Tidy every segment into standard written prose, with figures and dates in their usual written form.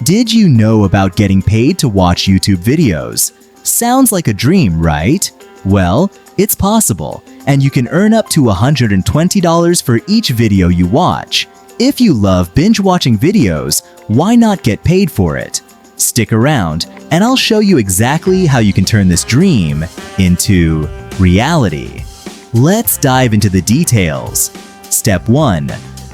Did you know about getting paid to watch YouTube videos? Sounds like a dream, right? Well, it's possible, and you can earn up to $120 for each video you watch. If you love binge-watching videos, why not get paid for it? Stick around, and I'll show you exactly how you can turn this dream into reality. Let's dive into the details. Step 1.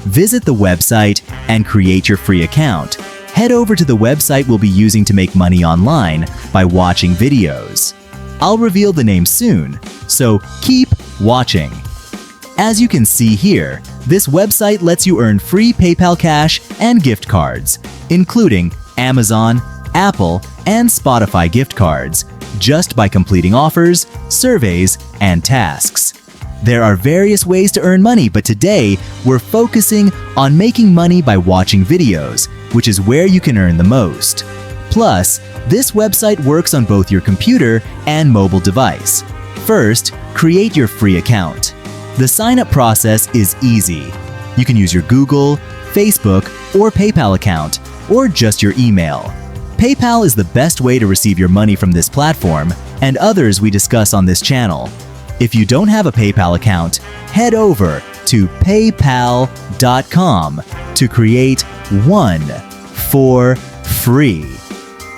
Visit the website and create your free account. Head over to the website we'll be using to make money online by watching videos. I'll reveal the name soon, so keep watching. As you can see here, this website lets you earn free PayPal Cash and gift cards, including Amazon, Apple, and Spotify gift cards, just by completing offers, surveys, and tasks. There are various ways to earn money, but today we're focusing on making money by watching videos, which is where you can earn the most. Plus, this website works on both your computer and mobile device. First, create your free account. The sign-up process is easy. You can use your Google, Facebook, or PayPal account, or just your email. PayPal is the best way to receive your money from this platform and others we discuss on this channel. If you don't have a PayPal account, head over to paypal.com to create one for free.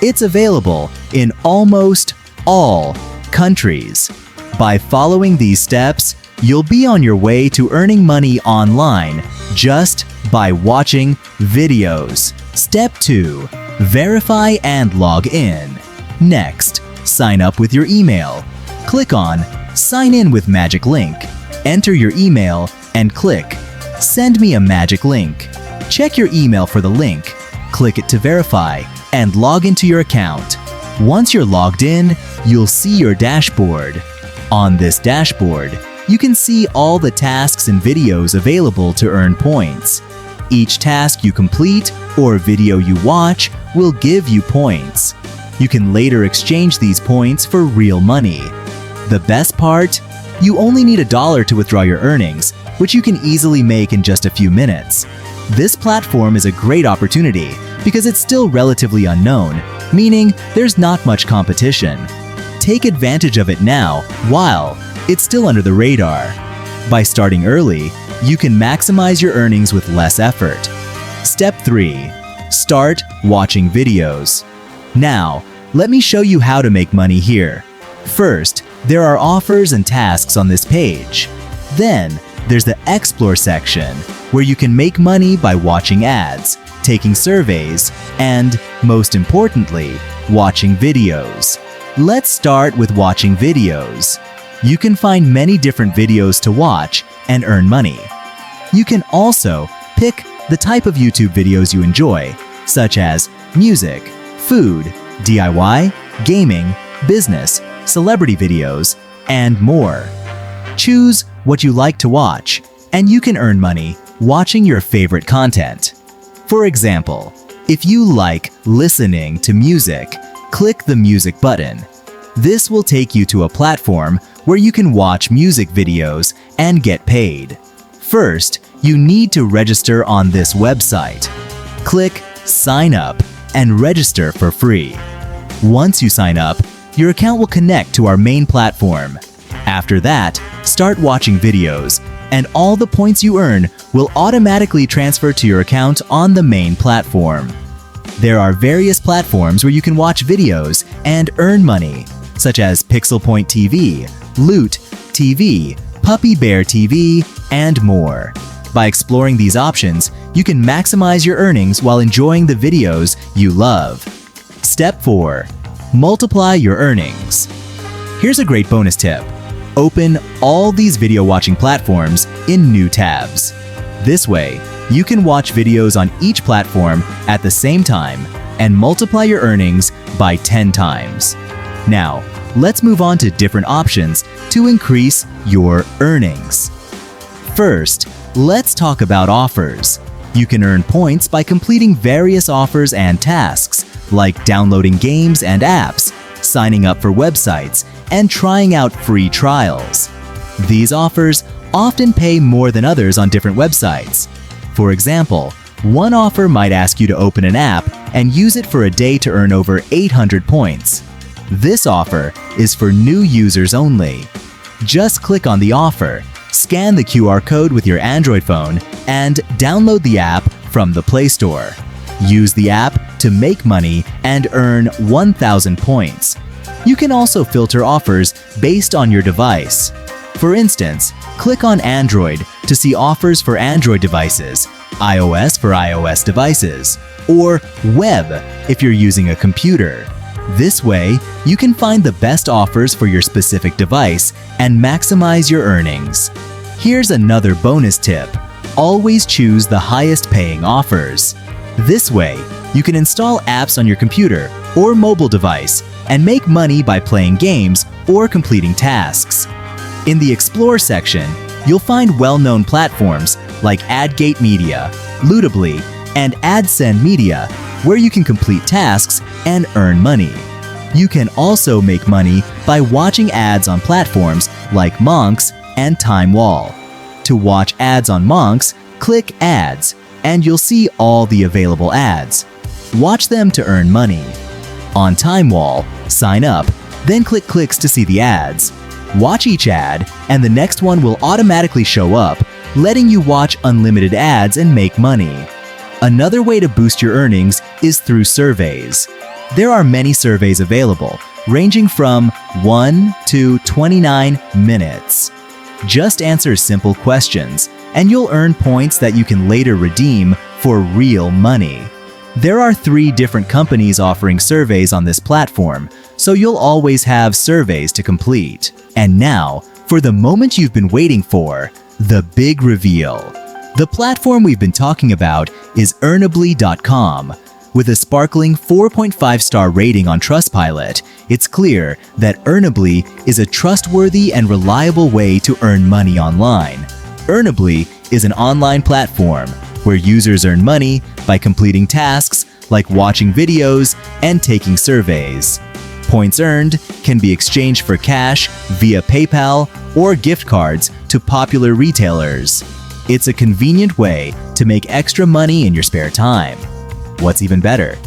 It's available in almost all countries. By following these steps, you'll be on your way to earning money online just by watching videos. Step 2. Verify and log in. Next, sign up with your email. Click on Sign in with Magic Link. Enter your email and click Send me a magic link. Check your email for the link, click it to verify, and log into your account. Once you're logged in, you'll see your dashboard. On this dashboard, you can see all the tasks and videos available to earn points. Each task you complete or video you watch will give you points. You can later exchange these points for real money. The best part? You only need $1 to withdraw your earnings, which you can easily make in just a few minutes. This platform is a great opportunity because it's still relatively unknown, meaning there's not much competition. Take advantage of it now while it's still under the radar. By starting early, you can maximize your earnings with less effort. Step 3. Start watching videos. Now, let me show you how to make money here. First, there are offers and tasks on this page. Then, there's the Explore section, where you can make money by watching ads, taking surveys, and, most importantly, watching videos. Let's start with watching videos. You can find many different videos to watch and earn money. You can also pick the type of YouTube videos you enjoy, such as music, food, DIY, gaming, business, celebrity videos, and more. Choose what you like to watch, and you can earn money watching your favorite content. For example, if you like listening to music, click the music button. This will take you to a platform where you can watch music videos and get paid. First, you need to register on this website. Click Sign Up and register for free. Once you sign up, your account will connect to our main platform. After that, start watching videos, and all the points you earn will automatically transfer to your account on the main platform. There are various platforms where you can watch videos and earn money, such as Pixel Point TV, Loot TV, Puppy Bear TV, and more. By exploring these options, you can maximize your earnings while enjoying the videos you love. Step 4. Multiply your earnings. Here's a great bonus tip. Open all these video watching platforms in new tabs. This way, you can watch videos on each platform at the same time and multiply your earnings by 10 times. Now, let's move on to different options to increase your earnings. First, let's talk about offers. You can earn points by completing various offers and tasks, like downloading games and apps, signing up for websites, and trying out free trials. These offers often pay more than others on different websites. For example, One offer might ask you to open an app and use it for a day to earn over 800 points. This offer is for new users only. Just click on the offer, scan the QR code with your Android phone, and download the app from the Play Store. Use the app to make money and earn 1,000 points. You can also filter offers based on your device. For instance, click on Android to see offers for Android devices, iOS for iOS devices, or web if you're using a computer. This way, you can find the best offers for your specific device and maximize your earnings. Here's another bonus tip. Always choose the highest paying offers. This way, you can install apps on your computer or mobile device and make money by playing games or completing tasks. In the Explore section, you'll find well-known platforms like AdGate Media, Lootably, and AdSend Media, where you can complete tasks and earn money. You can also make money by watching ads on platforms like Monks and TimeWall. To watch ads on Monks, click Ads, and you'll see all the available ads. Watch them to earn money. On TimeWall, sign up, then click Clicks to see the ads. Watch each ad, and the next one will automatically show up, letting you watch unlimited ads and make money. Another way to boost your earnings is through surveys. There are many surveys available, ranging from 1 to 29 minutes. Just answer simple questions, and you'll earn points that you can later redeem for real money. There are 3 different companies offering surveys on this platform, so you'll always have surveys to complete. And now, for the moment you've been waiting for, the big reveal. The platform we've been talking about is Earnably.com. With a sparkling 4.5-star rating on Trustpilot, it's clear that Earnably is a trustworthy and reliable way to earn money online. Earnably is an online platform where users earn money by completing tasks like watching videos and taking surveys. Points earned can be exchanged for cash via PayPal or gift cards to popular retailers. It's a convenient way to make extra money in your spare time. What's even better?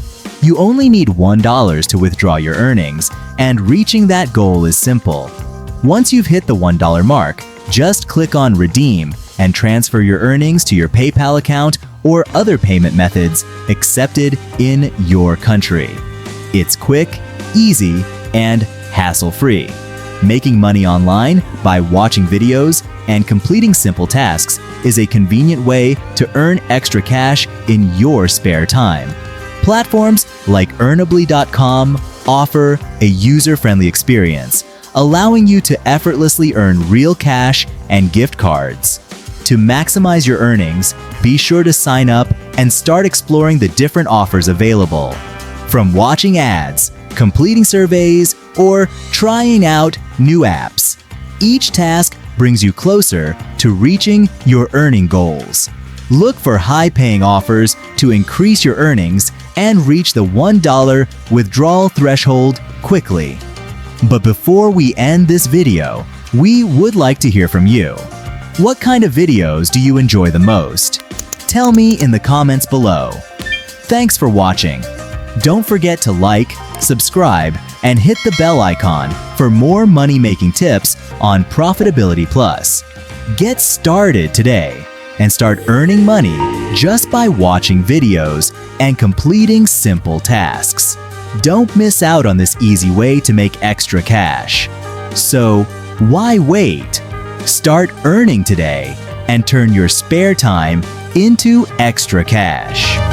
You only need $1 to withdraw your earnings, and reaching that goal is simple. Once you've hit the $1 mark, just click on Redeem and transfer your earnings to your PayPal account or other payment methods accepted in your country. It's quick, easy, and hassle-free. Making money online by watching videos and completing simple tasks is a convenient way to earn extra cash in your spare time. Platforms like Earnably.com offer a user-friendly experience, allowing you to effortlessly earn real cash and gift cards. To maximize your earnings, be sure to sign up and start exploring the different offers available. From watching ads, completing surveys, or trying out new apps, each task brings you closer to reaching your earning goals. Look for high-paying offers to increase your earnings and reach the $1 withdrawal threshold quickly. But before we end this video, we would like to hear from you. What kind of videos do you enjoy the most? Tell me in the comments below. Thanks for watching. Don't forget to like, subscribe, and hit the bell icon for more money-making tips on Profitability Plus. Get started today and start earning money just by watching videos and completing simple tasks. Don't miss out on this easy way to make extra cash. So, why wait? Start earning today and turn your spare time into extra cash.